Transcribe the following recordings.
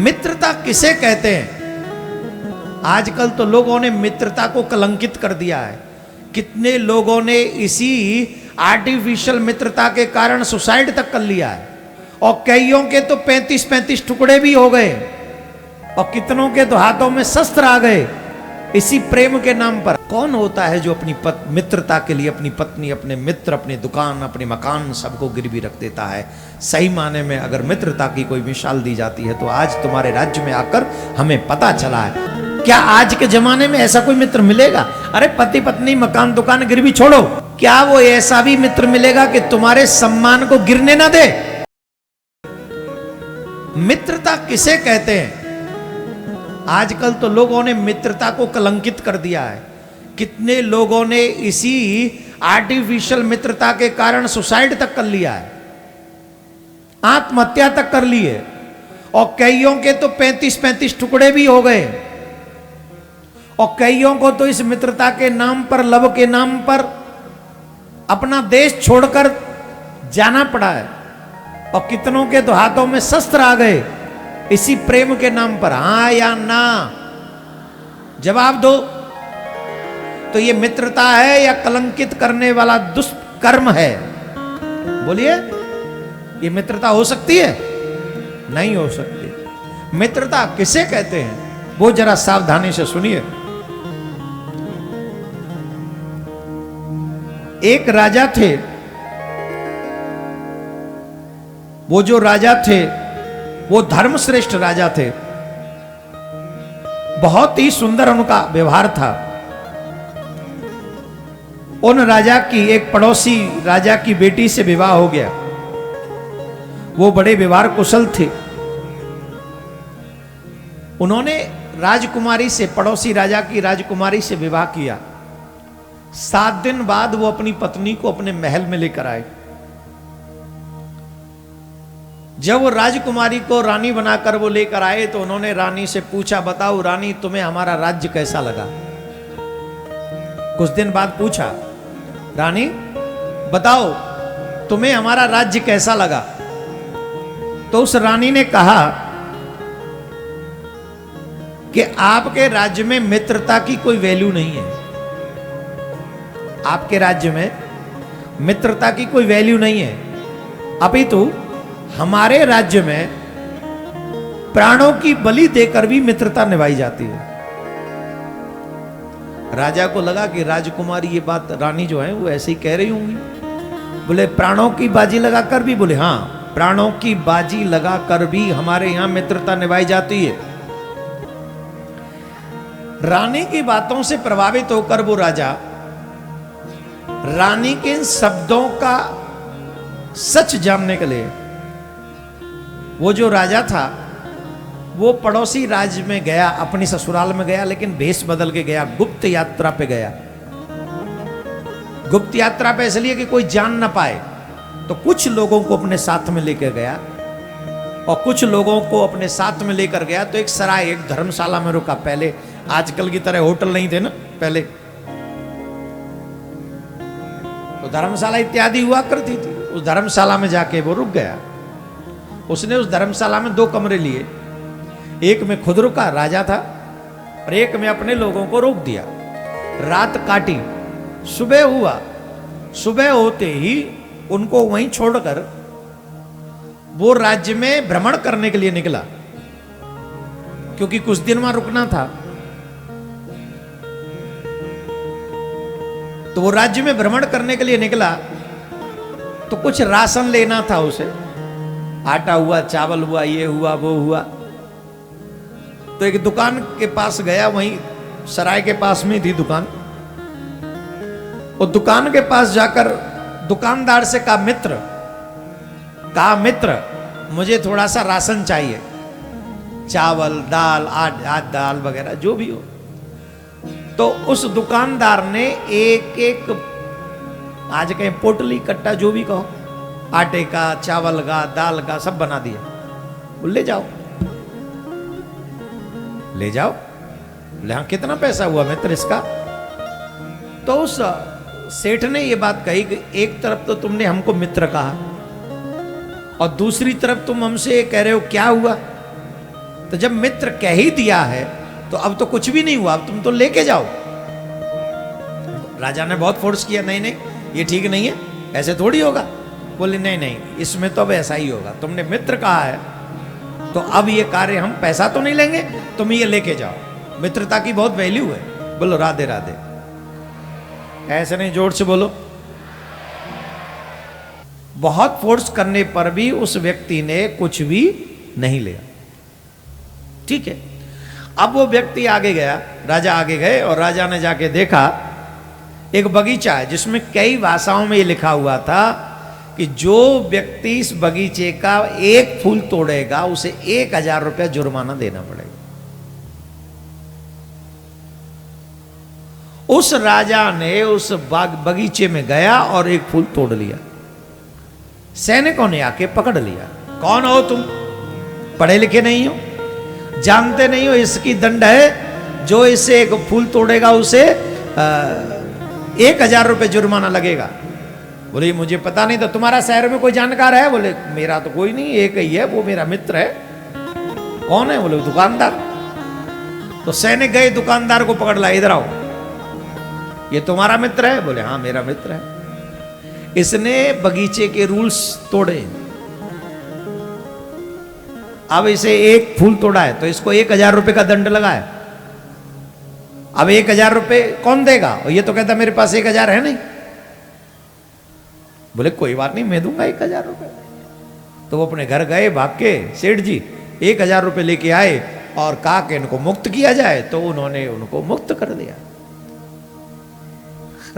मित्रता किसे कहते हैं? आजकल तो लोगों ने मित्रता को कलंकित कर दिया है। कितने लोगों ने इसी आर्टिफिशियल मित्रता के कारण सुसाइड तक कर लिया है, और कईयों के तो 35-35 टुकड़े भी हो गए, और कितनों के तो हाथों में शस्त्र आ गए इसी प्रेम के नाम पर। कौन होता है जो अपनी मित्रता के लिए अपनी पत्नी, अपने मित्र, अपनी दुकान, अपने मकान सबको गिरवी रख देता है? सही माने में अगर मित्रता की कोई मिसाल दी जाती है तो आज तुम्हारे राज्य में आकर हमें पता चला है। क्या आज के जमाने में ऐसा कोई मित्र मिलेगा? अरे पति पत्नी मकान दुकान गिरवी छोड़ो, क्या वो ऐसा भी मित्र मिलेगा कि तुम्हारे सम्मान को गिरने ना दे? मित्रता किसे कहते हैं? आजकल तो लोगों ने मित्रता को कलंकित कर दिया है। कितने लोगों ने इसी आर्टिफिशियल मित्रता के कारण सुसाइड तक कर लिया है, आत्महत्या तक कर ली है, और कईयों के तो 35-35 टुकड़े भी हो गए, और कईयों को तो इस मित्रता के नाम पर, लव के नाम पर अपना देश छोड़कर जाना पड़ा है, और कितनों के तो हाथों में शस्त्र आ गए इसी प्रेम के नाम पर। हां या ना जवाब दो। तो ये मित्रता है या कलंकित करने वाला दुष्कर्म है? बोलिए, ये मित्रता हो सकती है? नहीं हो सकती। मित्रता किसे कहते हैं वो जरा सावधानी से सुनिए। एक राजा थे, वो जो राजा थे वो धर्मश्रेष्ठ राजा थे, बहुत ही सुंदर उनका व्यवहार था। उन राजा की एक पड़ोसी राजा की बेटी से विवाह हो गया। वो बड़े व्यवहार कुशल थे। उन्होंने राजकुमारी से, पड़ोसी राजा की राजकुमारी से विवाह किया। 7 दिन बाद वो अपनी पत्नी को अपने महल में लेकर आए। जब वो राजकुमारी को रानी बनाकर वो लेकर आए तो उन्होंने रानी से पूछा, बताओ रानी तुम्हें हमारा राज्य कैसा लगा? कुछ दिन बाद पूछा, रानी बताओ तुम्हें हमारा राज्य कैसा लगा? तो उस रानी ने कहा कि आपके राज्य में मित्रता की कोई वैल्यू नहीं है। आपके राज्य में मित्रता की कोई वैल्यू नहीं है, अपितु हमारे राज्य में प्राणों की बलि देकर भी मित्रता निभाई जाती है। राजा को लगा कि राजकुमारी ये बात रानी जो है वो ऐसे ही कह रही होंगी। बोले प्राणों की बाजी लगाकर भी? बोले हाँ, प्राणों की बाजी लगाकर भी हमारे यहां मित्रता निभाई जाती है। रानी की बातों से प्रभावित होकर वो राजा रानी के इन शब्दों का सच जानने के लिए, वो जो राजा था वो पड़ोसी राज्य में गया, अपनी ससुराल में गया, लेकिन भेष बदल के गया, गुप्त यात्रा पे गया। गुप्त यात्रा पे इसलिए कि कोई जान ना पाए, तो कुछ लोगों को अपने साथ में लेकर गया, और कुछ लोगों को अपने साथ में लेकर गया तो एक सराय, एक धर्मशाला में रुका। पहले आजकल की तरह होटल नहीं थे ना, पहले तो धर्मशाला इत्यादि हुआ करती थी। उस धर्मशाला में जाके वो रुक गया। उसने उस धर्मशाला में 2 कमरे लिए, एक में खुद रुका, राजा था, और एक में अपने लोगों को रोक दिया। रात काटी, सुबह हुआ। सुबह होते ही उनको वहीं छोड़कर वो राज्य में भ्रमण करने के लिए निकला, क्योंकि कुछ दिन वहां रुकना था। तो वो राज्य में भ्रमण करने के लिए निकला, तो कुछ राशन लेना था उसे। आटा हुआ, चावल हुआ, ये हुआ, वो हुआ। तो एक दुकान के पास गया, वहीं सराय के पास में थी दुकान। और दुकान के पास जाकर दुकानदार से कहा, मित्र मुझे थोड़ा सा राशन चाहिए, चावल, दाल, दाल वगैरह जो भी हो। तो उस दुकानदार ने एक आज कहीं पोटली, कट्टा, जो भी कहो, आटे का, चावल का, दाल का सब बना दिया। ले जाओ, ले जाओ। बोले हाँ, कितना पैसा हुआ मित्र इसका? तो उस सेठ ने ये बात कही कि एक तरफ तो तुमने हमको मित्र कहा, और दूसरी तरफ तुम हमसे ये कह रहे हो क्या हुआ? तो जब मित्र कह ही दिया है तो अब तो कुछ भी नहीं हुआ, अब तुम तो लेके जाओ। राजा ने बहुत फोर्स किया, नहीं नहीं ये ठीक नहीं है, ऐसे थोड़ी होगा। बोले नहीं नहीं इसमें तो अब ऐसा ही होगा, तुमने मित्र कहा है तो अब ये कार्य हम पैसा तो नहीं लेंगे, तुम ये लेके जाओ। मित्रता की बहुत वैल्यू है। बोलो राधे राधे। ऐसे नहीं, जोर से बोलो। बहुत फोर्स करने पर भी उस व्यक्ति ने कुछ भी नहीं लिया। ठीक है, अब वो व्यक्ति आगे गया, राजा आगे गए और राजा ने जाके देखा एक बगीचा है जिसमें कई भाषाओं में ये लिखा हुआ था कि जो व्यक्ति इस बगीचे का एक फूल तोड़ेगा उसे 1000 रुपया जुर्माना देना पड़ेगा। उस राजा ने उस बगीचे में गया और एक फूल तोड़ लिया। सैनिकों ने आके पकड़ लिया। कौन हो तुम? पढ़े लिखे नहीं हो, जानते नहीं हो इसकी दंड है, जो इसे एक फूल तोड़ेगा उसे 1000 रुपये जुर्माना लगेगा। बोले मुझे पता नहीं था, तुम्हारा शहर में कोई जानकार है? बोले मेरा तो कोई नहीं, एक ही है, वो मेरा मित्र है। कौन है? बोले दुकानदार। तो सैनिक गए दुकानदार को पकड़ ला, इधर आओ, ये तुम्हारा मित्र है? बोले हाँ मेरा मित्र है। इसने बगीचे के रूल्स तोड़े, अब इसे एक फूल तोड़ा है तो इसको 1000 रुपये का दंड लगा है। अब 1000 रुपये कौन देगा? और ये तो कहता मेरे पास 1000 है नहीं। बोले कोई बात नहीं, मैं दूंगा 1000 रुपये। तो वो अपने घर गए भाग के, सेठ जी 1000 रुपये लेके आए और कहा कि इनको मुक्त किया जाए, तो उन्होंने उनको मुक्त कर दिया।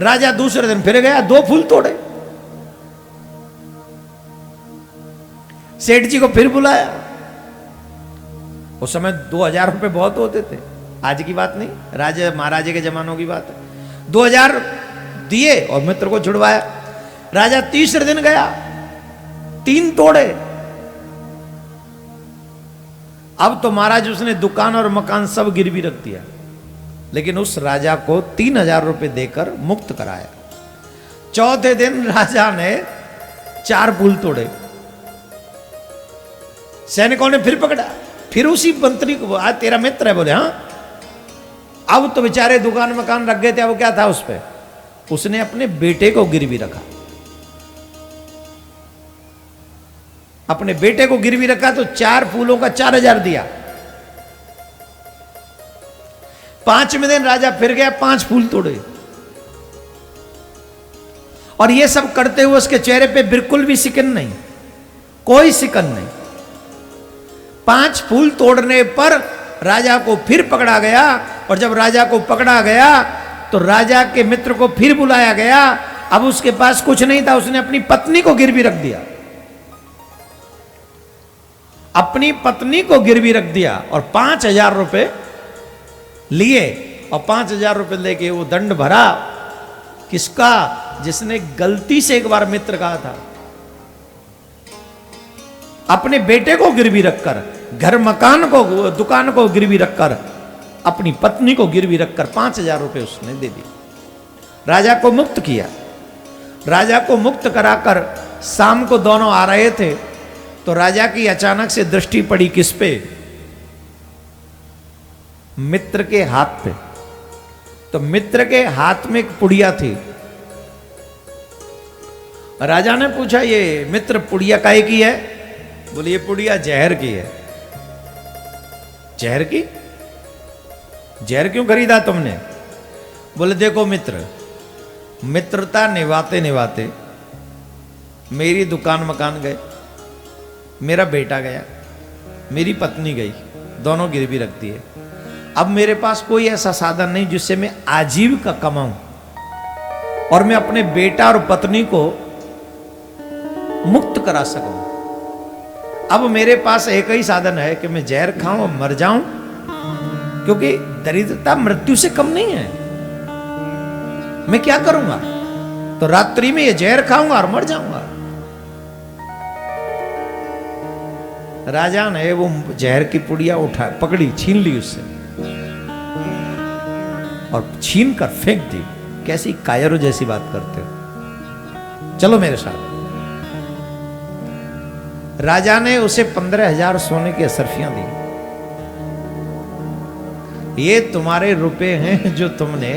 राजा दूसरे दिन फिर गया, 2 फूल तोड़े। सेठ जी को फिर बुलाया। उस समय 2000 रुपये बहुत होते थे, आज की बात नहीं, राजा महाराजे के जमानों की बात है। 2000 दिए और मित्र को छुड़वाया। राजा तीसरे दिन गया, 3 तोड़े। अब तो महाराज उसने दुकान और मकान सब गिरवी रख दिया, लेकिन उस राजा को 3000 रुपये देकर मुक्त कराया। चौथे दिन राजा ने 4 फूल तोड़े। सैनिकों ने फिर पकड़ा, फिर उसी मंत्री को, आज तेरा मित्र है? बोले हाँ। अब तो बेचारे दुकान मकान रख गए थे, अब क्या था उस पे? उसने अपने बेटे को गिरवी रखा। अपने बेटे को गिरवी रखा तो 4 फूलों का 4000 दिया। 5वें दिन राजा फिर गया, 5 फूल तोड़े। और ये सब करते हुए उसके चेहरे पे बिल्कुल भी सिकन नहीं, कोई सिकन नहीं। 5 फूल तोड़ने पर राजा को फिर पकड़ा गया, और जब राजा को पकड़ा गया तो राजा के मित्र को फिर बुलाया गया। अब उसके पास कुछ नहीं था, उसने अपनी पत्नी को गिरवी रख दिया। अपनी पत्नी को गिरवी रख दिया और 5000 रुपये लिए, और 5000 रुपये लेके वो दंड भरा। किसका? जिसने गलती से एक बार मित्र कहा था। अपने बेटे को गिरवी रखकर, घर मकान को, दुकान को गिरवी रखकर, अपनी पत्नी को गिरवी रखकर 5000 रुपये उसने दे दिए। राजा को मुक्त किया। राजा को मुक्त कराकर शाम को दोनों आ रहे थे तो राजा की अचानक से दृष्टि पड़ी किस पे? मित्र के हाथ पे। तो मित्र के हाथ में एक पुड़िया थी। राजा ने पूछा ये मित्र पुड़िया काहे की है? बोले ये पुड़िया जहर की है। जहर की? जहर क्यों खरीदा तुमने? बोले देखो मित्र, मित्रता निभाते निभाते मेरी दुकान मकान गए, मेरा बेटा गया, मेरी पत्नी गई, दोनों गिरवी रखती है। अब मेरे पास कोई ऐसा साधन नहीं जिससे मैं आजीविका कमाऊं और मैं अपने बेटा और पत्नी को मुक्त करा सकूं। अब मेरे पास एक ही साधन है कि मैं जहर खाऊं और मर जाऊं, क्योंकि दरिद्रता मृत्यु से कम नहीं है। मैं क्या करूंगा? तो रात्रि में ये जहर खाऊंगा और मर जाऊंगा। राजा ने वो जहर की पुड़िया उठा, पकड़ी, छीन ली उससे और छीन कर फेंक दी। कैसी कायरों जैसी बात करते हो, चलो मेरे साथ। राजा ने उसे 15,000 सोने की असरफियां दी। ये तुम्हारे रुपए हैं जो तुमने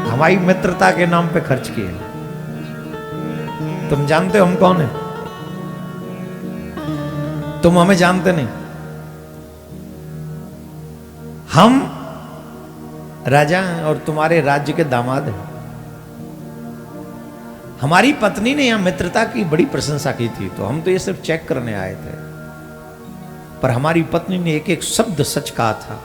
हमारी मित्रता के नाम पे खर्च किए। तुम जानते हो हम कौन है? तुम हमें जानते नहीं। हम राजा हैं और तुम्हारे राज्य के दामाद हैं। हमारी पत्नी ने यहां मित्रता की बड़ी प्रशंसा की थी, तो हम तो ये सिर्फ चेक करने आए थे, पर हमारी पत्नी ने एक एक शब्द सच कहा था।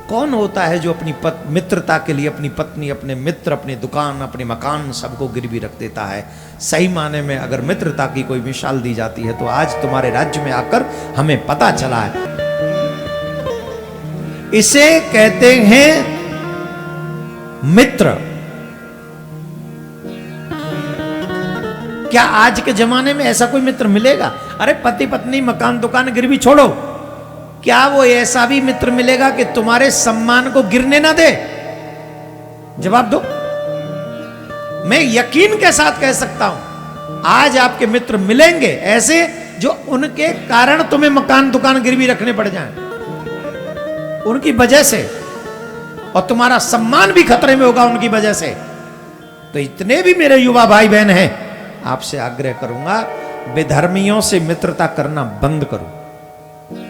कौन होता है जो अपनी मित्रता के लिए अपनी पत्नी, अपने मित्र, अपनी दुकान, अपने मकान सबको गिरवी रख देता है? सही माने में अगर मित्रता की कोई मिसाल दी जाती है तो आज तुम्हारे राज्य में आकर हमें पता चला है। इसे कहते हैं मित्र। क्या आज के जमाने में ऐसा कोई मित्र मिलेगा? अरे पति पत्नी मकान दुकान गिरवी छोड़ो, क्या वो ऐसा भी मित्र मिलेगा कि तुम्हारे सम्मान को गिरने ना दे? जवाब दो। मैं यकीन के साथ कह सकता हूं आज आपके मित्र मिलेंगे ऐसे जो उनके कारण तुम्हें मकान दुकान गिरवी रखने पड़ जाएं, उनकी वजह से, और तुम्हारा सम्मान भी खतरे में होगा उनकी वजह से। तो इतने भी मेरे युवा भाई बहन हैं, आपसे आग्रह करूंगा बेधर्मियों से मित्रता करना बंद करो।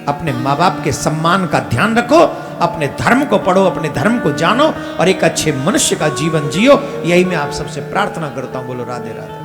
अपने माँ बाप के सम्मान का ध्यान रखो, अपने धर्म को पढ़ो, अपने धर्म को जानो और एक अच्छे मनुष्य का जीवन जियो। यही मैं आप सबसे प्रार्थना करता हूं। बोलो राधे राधे।